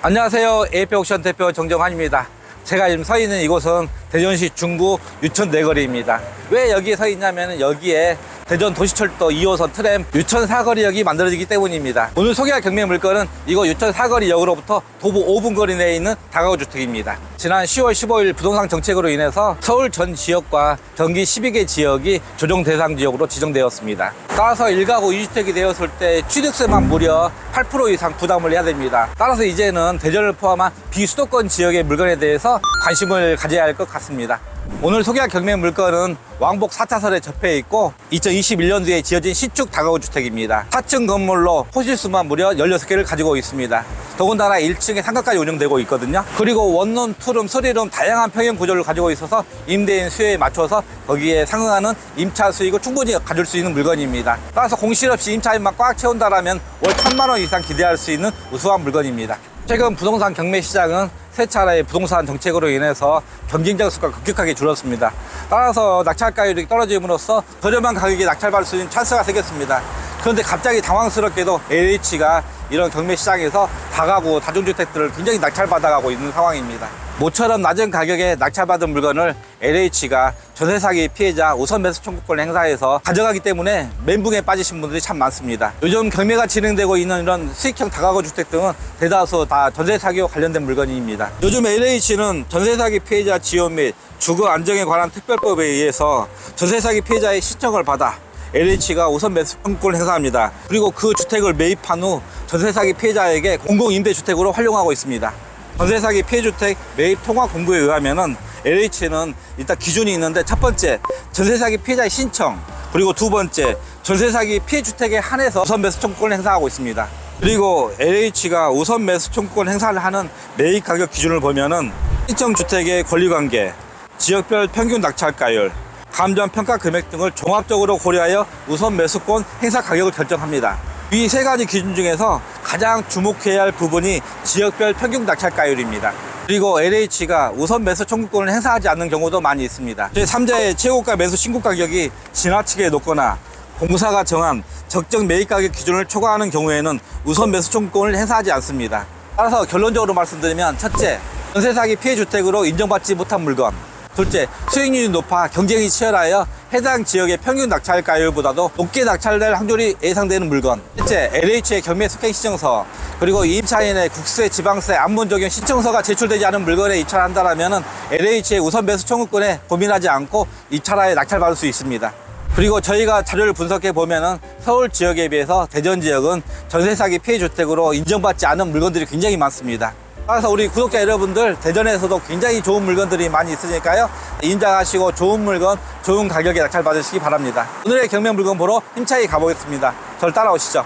안녕하세요. AP옥션 대표 정정환입니다. 제가 지금 서 있는 이곳은 대전시 중구 유천 내거리입니다. 왜 여기에 서 있냐면 여기에 대전 도시철도 2호선 트램 유천 사거리역이 만들어지기 때문입니다. 오늘 소개할 경매 물건은 이곳 유천 사거리역으로부터 도보 5분 거리 내에 있는 다가구 주택입니다. 지난 10월 15일 부동산 정책으로 인해서 서울 전 지역과 경기 12개 지역이 조정 대상 지역으로 지정되었습니다. 따라서 1가구 2주택이 되었을 때 취득세만 무려 8% 이상 부담을 해야 됩니다. 따라서 이제는 대전을 포함한 비수도권 지역의 물건에 대해서 관심을 가져야 할 것 같습니다. 오늘 소개할 경매 물건은 왕복 4차선에 접해 있고 2021년도에 지어진 신축 다가구 주택입니다. 4층 건물로 호실수만 무려 16개를 가지고 있습니다. 더군다나 1층에 상가까지 운영되고 있거든요. 그리고 원룸, 투룸, 쓰리룸 다양한 평형 구조를 가지고 있어서 임대인 수요에 맞춰서 거기에 상응하는 임차 수익을 충분히 가질 수 있는 물건입니다. 따라서 공실 없이 임차인만 꽉 채운다면 월 1,000만 원 이상 기대할 수 있는 우수한 물건입니다. 최근 부동산 경매 시장은 세 차례의 부동산 정책으로 인해서 경쟁자 수가 급격하게 줄었습니다. 따라서 낙찰가율이 떨어짐으로써 저렴한 가격에 낙찰받을 수 있는 찬스가 생겼습니다. 그런데 갑자기 당황스럽게도 LH가 이런 경매 시장에서 다가구 다중주택들을 굉장히 낙찰받아가고 있는 상황입니다. 모처럼 낮은 가격에 낙찰받은 물건을 LH가 전세 사기 피해자 우선 매수 청구권을 행사해서 가져가기 때문에 멘붕에 빠지신 분들이 참 많습니다. 요즘 경매가 진행되고 있는 이런 수익형 다가구 주택 등은 대다수 다 전세 사기와 관련된 물건입니다. 요즘 LH는 전세 사기 피해자 지원 및 주거 안정에 관한 특별법에 의해서 전세 사기 피해자의 신청을 받아 LH가 우선 매수 청구권을 행사합니다. 그리고 그 주택을 매입한 후 전세 사기 피해자에게 공공임대주택으로 활용하고 있습니다. 전세 사기 피해주택 매입 통화 공고에 의하면은 LH는 일단 기준이 있는데, 첫 번째 전세 사기 피해자의 신청, 그리고 두 번째 전세 사기 피해주택에 한해서 우선 매수 청구권을 행사하고 있습니다. 그리고 LH가 우선 매수 청구권 행사를 하는 매입 가격 기준을 보면은 신청 주택의 권리관계, 지역별 평균 낙찰가율, 감정 평가 금액 등을 종합적으로 고려하여 우선 매수권 행사 가격을 결정합니다. 이 세 가지 기준 중에서 가장 주목해야 할 부분이 지역별 평균 낙찰가율입니다. 그리고 LH가 우선 매수 청구권을 행사하지 않는 경우도 많이 있습니다. 제3자의 최고가 매수 신고 가격이 지나치게 높거나 공사가 정한 적정 매입 가격 기준을 초과하는 경우에는 우선 매수 청구권을 행사하지 않습니다. 따라서 결론적으로 말씀드리면, 첫째, 전세 사기 피해 주택으로 인정받지 못한 물건. 둘째, 수익률이 높아 경쟁이 치열하여 해당 지역의 평균 낙찰가율보다도 높게 낙찰될 확률이 예상되는 물건. 셋째, LH의 경매 속행 신청서, 그리고 임차인의 국세, 지방세, 안문 적용 신청서가 제출되지 않은 물건에 입찰한다면 LH의 우선 매수 청구권에 고민하지 않고 입찰하에 낙찰받을 수 있습니다. 그리고 저희가 자료를 분석해 보면은 서울 지역에 비해서 대전 지역은 전세 사기 피해 주택으로 인정받지 않은 물건들이 굉장히 많습니다. 따라서 우리 구독자 여러분들, 대전에서도 굉장히 좋은 물건들이 많이 있으니까요, 인정하시고 좋은 물건, 좋은 가격에 낙찰 받으시기 바랍니다. 오늘의 경매 물건 보러 힘차게 가보겠습니다. 저를 따라오시죠.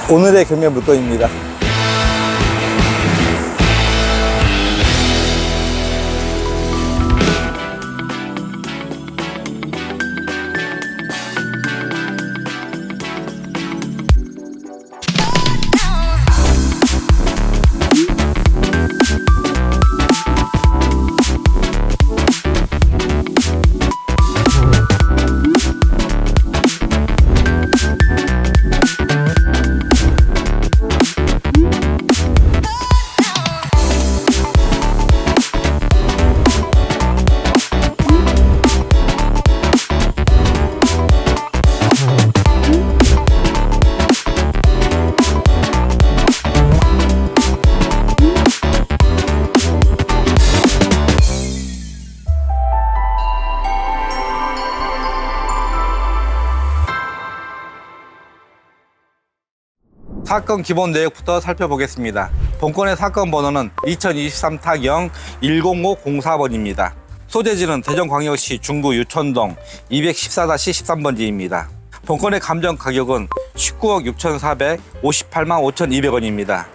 오늘의 경매 물건입니다. 사건 기본 내역부터 살펴보겠습니다. 본건의 사건 번호는 2023-10504번입니다. 소재지는 대전광역시 중구 유천동 214-13번지입니다. 본건의 감정 가격은 19억 6,458만 5,200원입니다.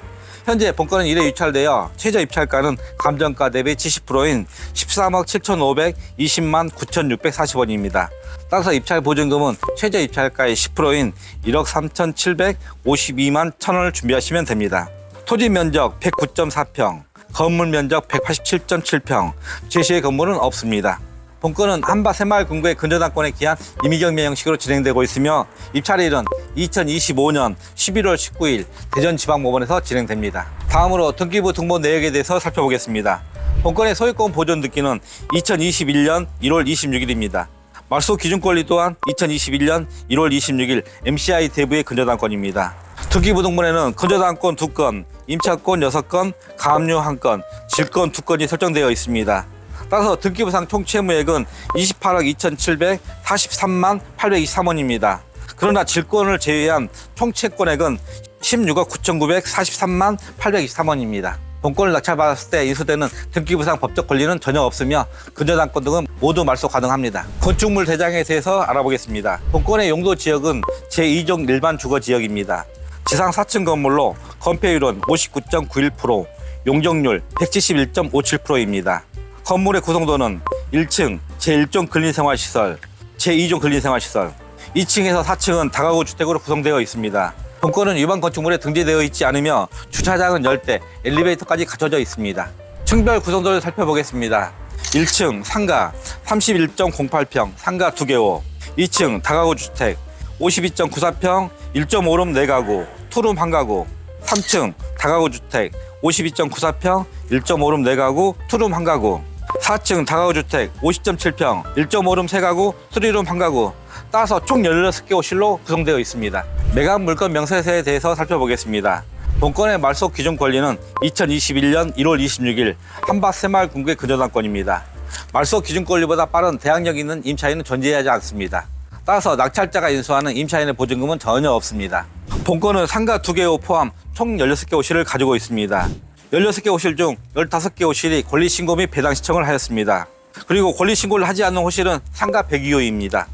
현재 본건은 1회 유찰되어 최저 입찰가는 감정가 대비 70%인 13억 7,520만 9,640원입니다. 따라서 입찰 보증금은 최저 입찰가의 10%인 1억 3,752만 1,000원을 준비하시면 됩니다. 토지 면적 109.4평, 건물 면적 187.7평, 제시의 건물은 없습니다. 본건은 한밭 새마을 금고의 근저당권에 기한 임의경매 형식으로 진행되고 있으며 입찰일은 2025년 11월 19일 대전지방법원에서 진행됩니다. 다음으로 등기부 등본 내역에 대해서 살펴보겠습니다. 본건의 소유권 보존 등기는 2021년 1월 26일입니다. 말소 기준권리 또한 2021년 1월 26일 MCI 대부의 근저당권입니다. 등기부 등본에는 근저당권 2건, 임차권 6건, 가압류 1건, 질권 2건이 설정되어 있습니다. 따라서 등기부상 총 채무액은 28억 2,743만 823원입니다. 그러나 질권을 제외한 총 채권액은 16억 9,943만 823원입니다. 본권을 낙찰받았을 때 인수되는 등기부상 법적 권리는 전혀 없으며 근저당권 등은 모두 말소 가능합니다. 건축물 대장에 대해서 알아보겠습니다. 본권의 용도 지역은 제2종 일반 주거 지역입니다. 지상 4층 건물로 건폐율은 59.91%, 용적률 171.57%입니다. 건물의 구성도는 1층 제1종 근린생활시설, 제2종 근린생활시설, 2층에서 4층은 다가구 주택으로 구성되어 있습니다. 본건은 일반 건축물에 등재되어 있지 않으며 주차장은 열대, 엘리베이터까지 갖춰져 있습니다. 층별 구성도를 살펴보겠습니다. 1층 상가 31.08평, 상가 2개호. 2층 다가구 주택 52.94평, 1.5룸 4가구, 투룸 1가구. 3층 다가구 주택 52.94평, 1.5룸 4가구, 투룸 1가구. 4층 다가구 주택 50.7평, 1.5룸 3가구, 3룸 1가구. 따라서 총 16개 호실로 구성되어 있습니다. 매각 물건 명세서에 대해서 살펴보겠습니다. 본건의 말소 기준 권리는 2021년 1월 26일 한밭 새마을 금고의 근저당권입니다. 말소 기준 권리보다 빠른 대항력 있는 임차인은 존재하지 않습니다. 따라서 낙찰자가 인수하는 임차인의 보증금은 전혀 없습니다. 본건은 상가 2개호 포함 총 16개 호실을 가지고 있습니다. 16개 호실 중 15개 호실이 권리신고 및 배당 신청을 하였습니다. 그리고 권리신고를 하지 않는 호실은 상가 102호입니다.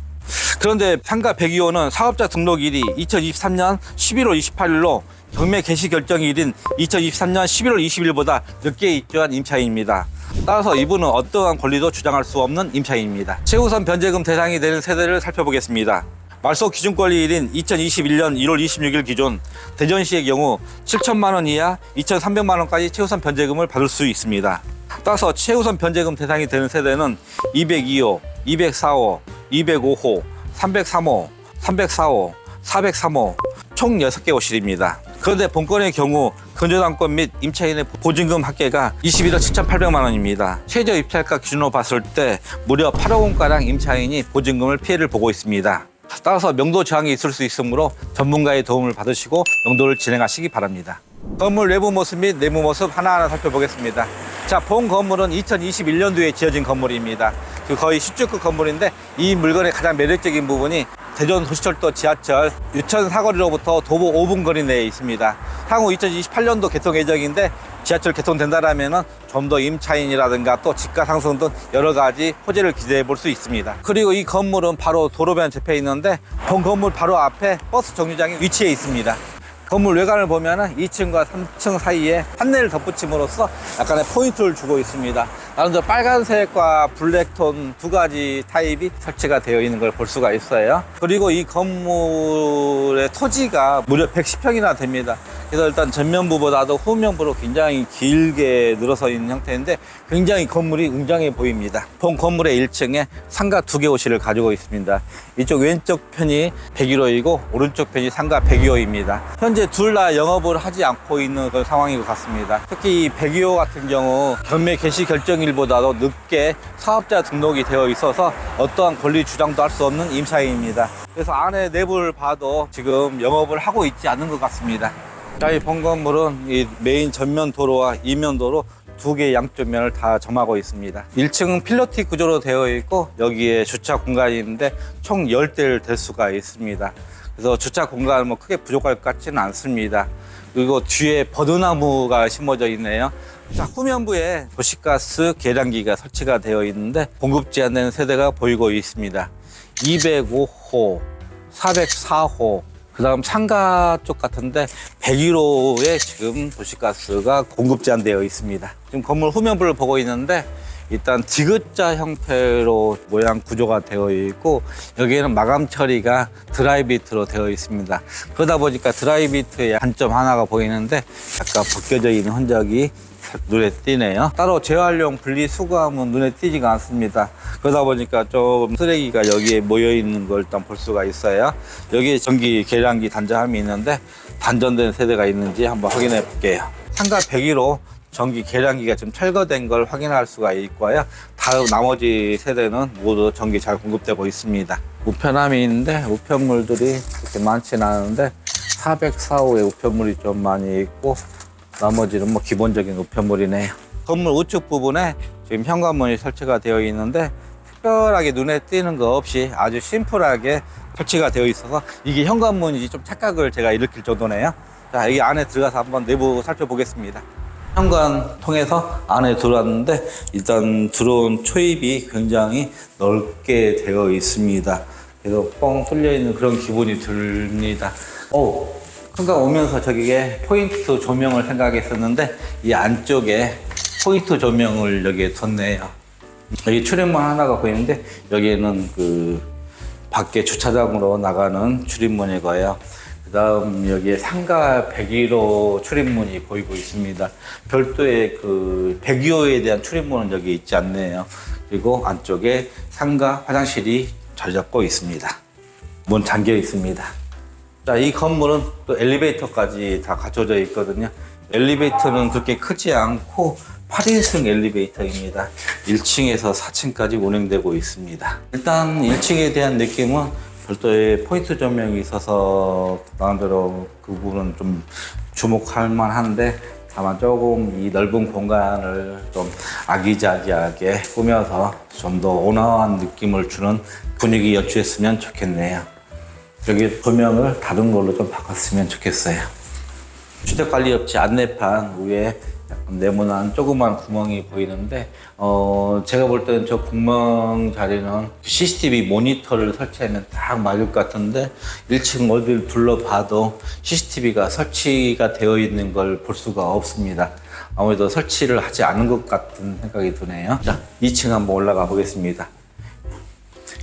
그런데 상가 102호는 사업자 등록일이 2023년 11월 28일로 경매 개시 결정일인 2023년 11월 20일보다 늦게 입주한 임차인입니다. 따라서 이분은 어떠한 권리도 주장할 수 없는 임차인입니다. 최우선 변제금 대상이 되는 세대를 살펴보겠습니다. 말소 기준권리일인 2021년 1월 26일 기준 대전시의 경우 7천만 원 이하 2,300만 원까지 최우선 변제금을 받을 수 있습니다. 따라서 최우선 변제금 대상이 되는 세대는 202호, 204호, 205호, 303호, 304호, 403호 총 6개 호실입니다. 그런데 본건의 경우 근저당권 및 임차인의 보증금 합계가 21억 7,800만 원입니다. 최저 입찰가 기준으로 봤을 때 무려 8억 원가량 임차인이 보증금을 피해를 보고 있습니다. 따라서 명도 저항이 있을 수 있으므로 전문가의 도움을 받으시고 명도를 진행하시기 바랍니다. 건물 내부 모습 및 내부 모습 하나하나 살펴보겠습니다. 자, 본 건물은 2021년도에 지어진 건물입니다. 거의 신축급 건물인데 이 물건의 가장 매력적인 부분이 대전 도시철도 지하철 유천 사거리로부터 도보 5분 거리 내에 있습니다. 향후 2028년도 개통 예정인데 지하철 개통된다라면 좀 더 임차인이라든가 또 집가 상승 등 여러 가지 호재를 기대해 볼 수 있습니다. 그리고 이 건물은 바로 도로변 옆에 있는데 본 건물 바로 앞에 버스 정류장이 위치해 있습니다. 건물 외관을 보면 2층과 3층 사이에 판넬을 덧붙임으로써 약간의 포인트를 주고 있습니다. 나름대로 빨간색과 블랙톤 두 가지 타입이 설치가 되어 있는 걸 볼 수가 있어요. 그리고 이 건물의 토지가 무려 110평이나 됩니다. 그래서 일단 전면부보다도 후면부로 굉장히 길게 늘어서 있는 형태인데 굉장히 건물이 웅장해 보입니다. 본 건물의 1층에 상가 2개 호실을 가지고 있습니다. 이쪽 왼쪽 편이 101호이고 오른쪽 편이 상가 102호입니다. 현재 둘 다 영업을 하지 않고 있는 그런 상황인 것 같습니다. 특히 이 102호 같은 경우 경매 개시 결정일보다도 늦게 사업자 등록이 되어 있어서 어떠한 권리 주장도 할 수 없는 임차인입니다. 그래서 안에 내부를 봐도 지금 영업을 하고 있지 않는 것 같습니다. 자, 이 본 건물은 이 메인 전면 도로와 이면 도로 두 개 양쪽 면을 다 점하고 있습니다. 1층은 필로티 구조로 되어 있고 여기에 주차 공간이 있는데 총 10대를 댈 수가 있습니다. 그래서 주차 공간은 뭐 크게 부족할 것 같지는 않습니다. 그리고 뒤에 버드나무가 심어져 있네요. 자, 후면부에 도시가스 계량기가 설치가 되어 있는데 공급 제한되는 세대가 보이고 있습니다. 205호, 404호, 그 다음 상가 쪽 같은데 101호에 지금 도시가스가 공급 제한되어 있습니다. 지금 건물 후면부를 보고 있는데 일단 디귿자 형태로 모양 구조가 되어 있고 여기에는 마감 처리가 드라이비트로 되어 있습니다. 그러다 보니까 드라이비트의 단점 하나가 보이는데 약간 벗겨져 있는 흔적이 눈에 띄네요. 따로 재활용 분리수거함은 눈에 띄지가 않습니다. 그러다 보니까 좀 쓰레기가 여기에 모여 있는 걸 일단 볼 수가 있어요. 여기에 전기 계량기 단자함이 있는데 단전된 세대가 있는지 한번 확인해 볼게요. 상가 102로 전기 계량기가 지금 철거된 걸 확인할 수가 있고요. 다음 나머지 세대는 모두 전기 잘 공급되고 있습니다. 우편함이 있는데 우편물들이 그렇게 많지는 않은데 404호의 우편물이 좀 많이 있고 나머지는 뭐 기본적인 우편물이네요. 건물 우측 부분에 지금 현관문이 설치가 되어 있는데 특별하게 눈에 띄는 거 없이 아주 심플하게 설치가 되어 있어서 이게 현관문인지 좀 착각을 제가 일으킬 정도네요. 자, 여기 안에 들어가서 한번 내부 살펴보겠습니다. 현관 통해서 안에 들어왔는데 일단 들어온 초입이 굉장히 넓게 되어 있습니다. 그래서 뻥 뚫려 있는 그런 기분이 듭니다. 현관 오면서 저기에 포인트 조명을 생각했었는데 이 안쪽에 포인트 조명을 여기에 뒀네요. 여기 출입문 하나가 보이는데 여기에는 그 밖에 주차장으로 나가는 출입문이고요. 그 다음 여기에 상가 102호 출입문이 보이고 있습니다. 별도의 그 102호에 대한 출입문은 여기 있지 않네요. 그리고 안쪽에 상가 화장실이 잘 잡고 있습니다. 문 잠겨 있습니다. 자, 이 건물은 또 엘리베이터까지 다 갖춰져 있거든요. 엘리베이터는 그렇게 크지 않고 8인승 엘리베이터입니다. 1층에서 4층까지 운행되고 있습니다. 일단 1층에 대한 느낌은 별도의 포인트 조명이 있어서 나름대로 그 부분은 좀 주목할 만한데 다만 조금 이 넓은 공간을 좀 아기자기하게 꾸며서 좀 더 온화한 느낌을 주는 분위기 연출했으면 좋겠네요. 여기 조명을 다른 걸로 좀 바꿨으면 좋겠어요. 주택관리업체 안내판 위에 약간 네모난 조그만 구멍이 보이는데 제가 볼 때는 저 구멍 자리는 CCTV 모니터를 설치하면 딱 맞을 것 같은데 1층 어디를 둘러봐도 CCTV가 설치가 되어 있는 걸 볼 수가 없습니다. 아무래도 설치를 하지 않은 것 같은 생각이 드네요. 자, 2층 한번 올라가 보겠습니다.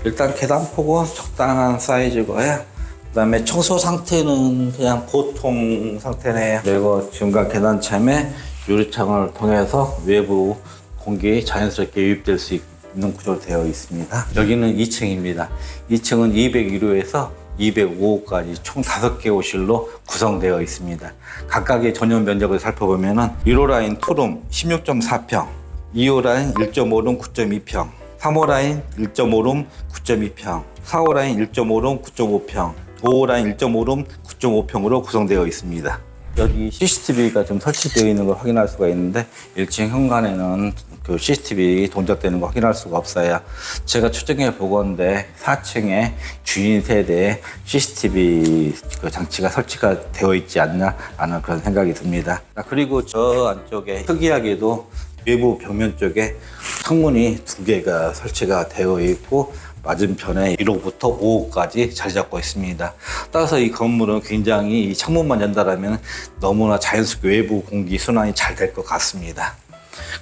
일단 계단폭은 적당한 사이즈고요. 그 다음에 청소 상태는 그냥 보통 상태네요. 그리고 지금과 계단참에 유리창을 통해서 외부 공기 자연스럽게 유입될 수 있는 구조로 되어 있습니다. 여기는 2층입니다. 2층은 201호에서 205호까지 총 5개 호실로 구성되어 있습니다. 각각의 전용 면적을 살펴보면 1호 라인 투룸 16.4평, 2호 라인 1.5룸 9.2평, 3호 라인 1.5룸 9.2평, 4호 라인 1.5룸 9.5평, 5호 라인 1.5룸 9.5평으로 구성되어 있습니다. 여기 CCTV가 좀 설치되어 있는 걸 확인할 수가 있는데 1층 현관에는 그 CCTV 동작되는 거 확인할 수가 없어요. 제가 추정해 보건데 4층에 주인 세대에 CCTV 그 장치가 설치가 되어 있지 않나 하는 그런 생각이 듭니다. 그리고 저 안쪽에 특이하게도 외부 벽면 쪽에 창문이 2개가 설치가 되어 있고 맞은편에 1호부터 5호까지 자리 잡고 있습니다. 따라서 이 건물은 굉장히 이 창문만 연다라면 너무나 자연스럽게 외부 공기 순환이 잘 될 것 같습니다.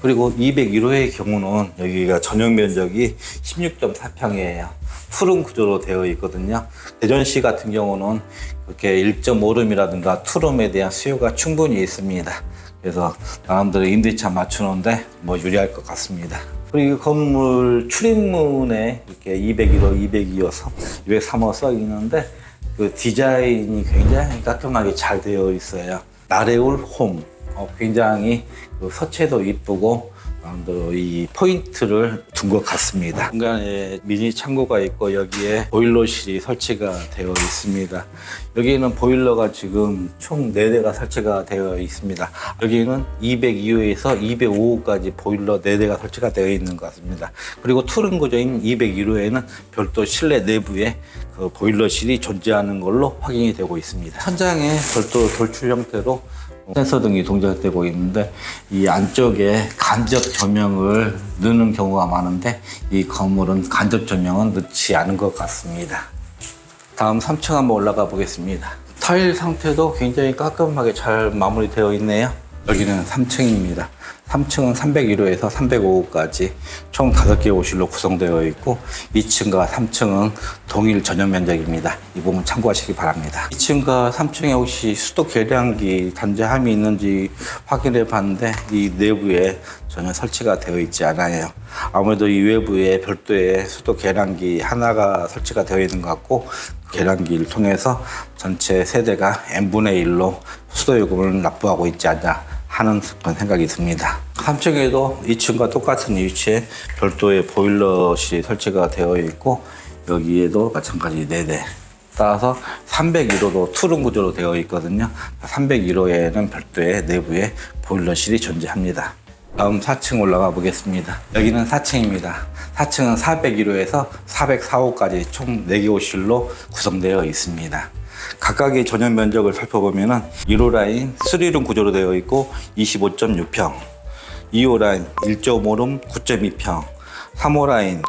그리고 201호의 경우는 여기가 전용 면적이 16.4평이에요. 투룸 구조로 되어 있거든요. 대전시 같은 경우는 이렇게 1.5룸이라든가 투룸에 대한 수요가 충분히 있습니다. 그래서 나름대로 임대차 맞추는데 뭐 유리할 것 같습니다. 그리고 이 건물 출입문에 이렇게 201호, 202호, 203호 써 있는데 그 디자인이 굉장히 깔끔하게 잘 되어 있어요. 나래울 홈. 굉장히 그 서체도 이쁘고 나름대로 이 포인트를 둔 것 같습니다. 중간에 미니 창고가 있고 여기에 보일러실이 설치가 되어 있습니다. 여기는 보일러가 지금 총 4대가 설치가 되어 있습니다. 여기는 202호에서 205호까지 보일러 4대가 설치가 되어 있는 것 같습니다. 그리고 투룸 구조인 201호에는 별도 실내 내부에 그 보일러실이 존재하는 걸로 확인이 되고 있습니다. 천장에 별도 돌출 형태로 센서 등이 동작되고 있는데 이 안쪽에 간접 조명을 넣는 경우가 많은데 이 건물은 간접 조명은 넣지 않은 것 같습니다. 다음 3층 한번 올라가 보겠습니다. 타일 상태도 굉장히 깔끔하게 잘 마무리되어 있네요. 여기는 3층입니다. 3층은 301호에서 305호까지 총 5개 호실로 구성되어 있고 2층과 3층은 동일 전용 면적입니다. 이 부분 참고하시기 바랍니다. 2층과 3층에 혹시 수도 계량기 단자함이 있는지 확인해 봤는데 이 내부에 전혀 설치가 되어 있지 않아요. 아무래도 이 외부에 별도의 수도 계량기 하나가 설치가 되어 있는 것 같고 계량기를 통해서 전체 세대가 n분의 1로 수도 요금을 납부하고 있지 않냐 하는 그런 생각이 듭니다. 3층에도 2층과 똑같은 위치에 별도의 보일러실이 설치가 되어 있고 여기에도 마찬가지 4대. 따라서 301호로 투룸 구조로 되어 있거든요. 301호에는 별도의 내부에 보일러실이 존재합니다. 다음 4층 올라가 보겠습니다. 여기는 4층입니다. 4층은 401호에서 404호까지 총 4개 호실로 구성되어 있습니다. 각각의 전용 면적을 살펴보면 1호 라인 3룸 구조로 되어 있고 25.6평, 2호 라인 1.5룸 9.2평, 3호 라인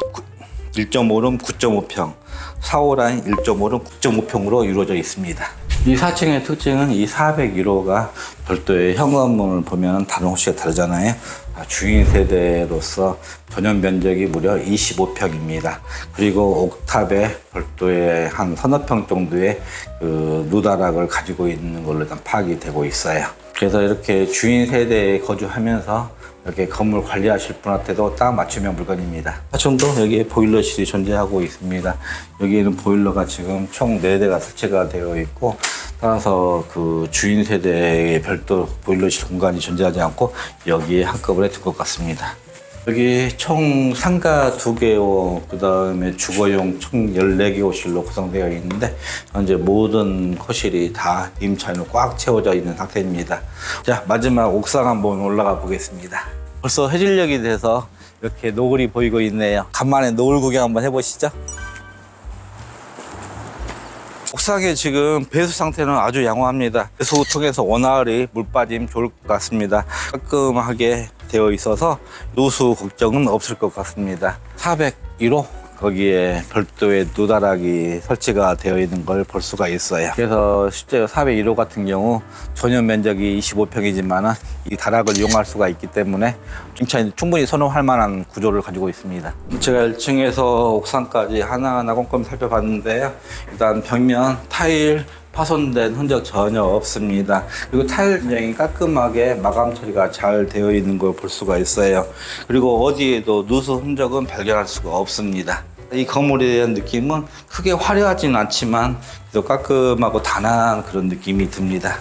1.5룸 9.5평, 4호 라인 1.5룸 9.5평으로 이루어져 있습니다. 이 4층의 특징은 이 401호가 별도의 현관문을 보면 다른 호실과 다르잖아요. 주인 세대로서 전용 면적이 무려 25평입니다. 그리고 옥탑에 별도의 한 서너 평 정도의 그 루다락을 가지고 있는 걸로 일단 파악이 되고 있어요. 그래서 이렇게 주인 세대에 거주하면서 이렇게 건물 관리하실 분한테도 딱 맞춤형 물건입니다. 4층도 여기에 보일러실이 존재하고 있습니다. 여기에는 보일러가 지금 총 4대가 설치가 되어 있고 따라서 그 주인 세대에 별도 보일러실 공간이 존재하지 않고 여기에 한꺼번에 둔 것 같습니다. 여기 총 상가 2개호, 그 다음에 주거용 총 14개 호실로 구성되어 있는데 현재 모든 호실이 다 임차인으로 꽉 채워져 있는 상태입니다. 자, 마지막 옥상 한번 올라가 보겠습니다. 벌써 해질녘이 돼서 이렇게 노을이 보이고 있네요. 간만에 노을 구경 한번 해보시죠. 옥상에 지금 배수 상태는 아주 양호합니다. 배수 통해서 원활히 물 빠짐 좋을 것 같습니다. 깔끔하게 되어 있어서 누수 걱정은 없을 것 같습니다. 401호 거기에 별도의 누다락이 설치가 되어 있는 걸 볼 수가 있어요. 그래서 실제 401호 같은 경우 전용 면적이 25평이지만 이 다락을 이용할 수가 있기 때문에 임차인이 충분히 선호할 만한 구조를 가지고 있습니다. 제가 1층에서 옥상까지 하나하나 꼼꼼히 살펴봤는데요. 일단 벽면 타일 파손된 흔적 전혀 없습니다. 그리고 타일 분양이 깔끔하게 마감 처리가 잘 되어 있는 걸 볼 수가 있어요. 그리고 어디에도 누수 흔적은 발견할 수가 없습니다. 이 건물에 대한 느낌은 크게 화려하지는 않지만 또 깔끔하고 단아한 그런 느낌이 듭니다.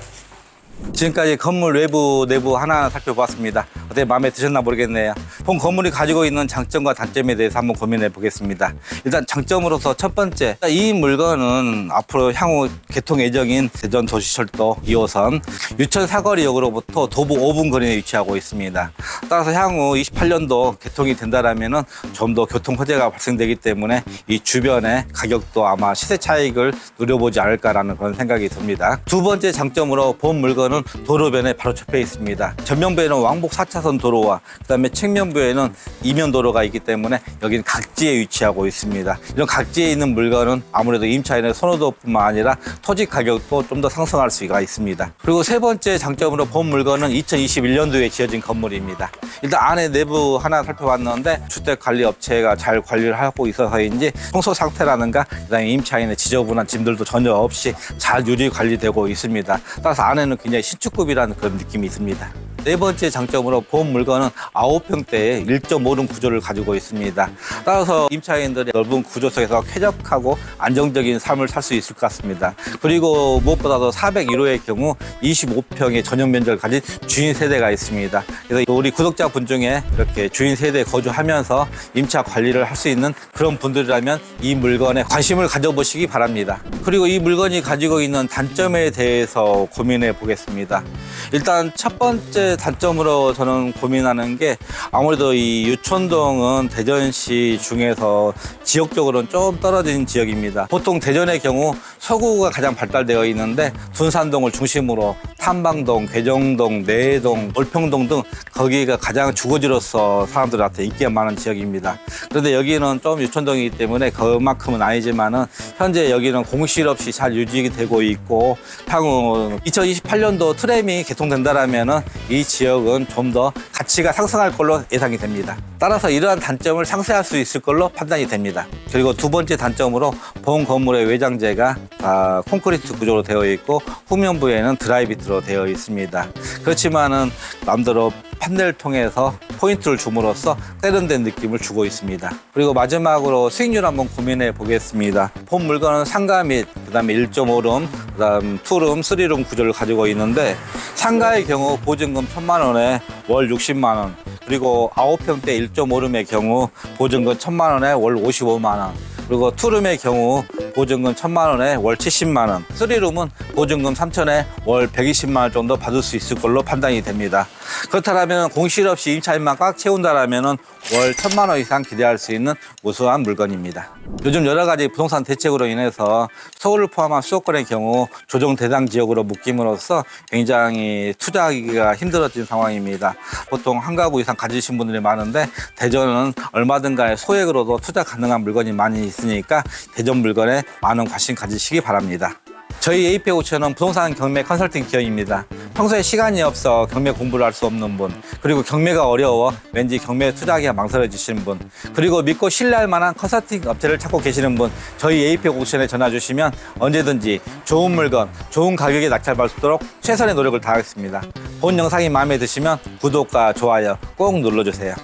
지금까지 건물 외부, 내부 하나 살펴봤습니다. 어떻게 마음에 드셨나 모르겠네요. 본 건물이 가지고 있는 장점과 단점에 대해서 한번 고민해 보겠습니다. 일단 장점으로서 첫 번째, 이 물건은 앞으로 향후 개통 예정인 대전 도시철도 2호선 유천 사거리역으로부터 도보 5분 거리에 위치하고 있습니다. 따라서 향후 28년도 개통이 된다라면은 좀 더 교통 호재가 발생되기 때문에 이 주변의 가격도 아마 시세 차익을 누려보지 않을까라는 그런 생각이 듭니다. 두 번째 장점으로 본 물건 도로변에 바로 접해 있습니다. 전면부에는 왕복 4차선 도로와 그다음에 측면부에는 이면 도로가 있기 때문에 여기는 각지에 위치하고 있습니다. 이런 각지에 있는 물건은 아무래도 임차인의 선호도뿐만 아니라 토지 가격도 좀 더 상승할 수가 있습니다. 그리고 세 번째 장점으로 본 물건은 2021년도에 지어진 건물입니다. 일단 안에 내부 하나 살펴봤는데 주택관리업체가 잘 관리를 하고 있어서인지 청소 상태라든가 그다음에 임차인의 지저분한 짐들도 전혀 없이 잘 유리 관리되고 있습니다. 따라서 안에는 굉장히 신축급이라는 그런 느낌이 있습니다. 네 번째 장점으로 본 물건은 9평대의 1.5룸 구조를 가지고 있습니다. 따라서 임차인들의 넓은 구조 속에서 쾌적하고 안정적인 삶을 살 수 있을 것 같습니다. 그리고 무엇보다도 401호의 경우 25평의 전용 면적을 가진 주인 세대가 있습니다. 그래서 우리 구독자분 중에 이렇게 주인 세대에 거주하면서 임차 관리를 할 수 있는 그런 분들이라면 이 물건에 관심을 가져보시기 바랍니다. 그리고 이 물건이 가지고 있는 단점에 대해서 고민해 보겠습니다. 일단 첫 번째 단점으로 저는 고민하는 게 아무래도 이 유촌동은 대전시 중에서 지역적으로는 좀 떨어진 지역입니다. 보통 대전의 경우 서구가 가장 발달되어 있는데 둔산동을 중심으로 탐방동, 괴정동, 내동, 올평동 등 거기가 가장 주거지로서 사람들한테 인기가 많은 지역입니다. 그런데 여기는 좀 유천동이기 때문에 그만큼은 아니지만은 현재 여기는 공실 없이 잘 유지되고 있고 향후 2028년도 트램이 개통된다라면은 이 지역은 좀 더 가치가 상승할 걸로 예상이 됩니다. 따라서 이러한 단점을 상쇄할 수 있을 걸로 판단이 됩니다. 그리고 두 번째 단점으로 본 건물의 외장재가 콘크리트 구조로 되어 있고 후면부에는 드라이비트로 되어 있습니다. 그렇지만은 남대로 판넬을 통해서 포인트를 줌으로써 세련된 느낌을 주고 있습니다. 그리고 마지막으로 수익률 한번 고민해 보겠습니다. 본 물건은 상가 및 그다음에 1.5룸, 그다음 2룸, 3룸 구조를 가지고 있는데 상가의 경우 보증금 1,000만 원에 월 60만 원, 그리고 9평대 1.5룸의 경우 보증금 1,000만 원에 월 55만 원, 그리고 투룸의 경우 보증금 1,000만 원에 월 70만 원, 3룸은 보증금 3,000에 월 120만 원 정도 받을 수 있을 걸로 판단이 됩니다. 그렇다면 공실 없이 임차인만 꽉 채운다라면 월 1,000만 원 이상 기대할 수 있는 우수한 물건입니다. 요즘 여러 가지 부동산 대책으로 인해서 서울을 포함한 수도권의 경우 조정 대상 지역으로 묶임으로써 굉장히 투자하기가 힘들어진 상황입니다. 보통 한 가구 이상 가지신 분들이 많은데 대전은 얼마든가 소액으로도 투자 가능한 물건이 많이 있으니까 대전 물건에 많은 관심 가지시기 바랍니다. 저희 에이페오션은 부동산 경매 컨설팅 기업입니다. 평소에 시간이 없어 경매 공부를 할 수 없는 분, 그리고 경매가 어려워 왠지 경매에 투자하기가 망설여지시는 분, 그리고 믿고 신뢰할 만한 컨설팅 업체를 찾고 계시는 분, 저희 에이페오션에 전화 주시면 언제든지 좋은 물건, 좋은 가격에 낙찰받을 수 있도록 최선의 노력을 다하겠습니다. 본 영상이 마음에 드시면 구독과 좋아요 꼭 눌러주세요.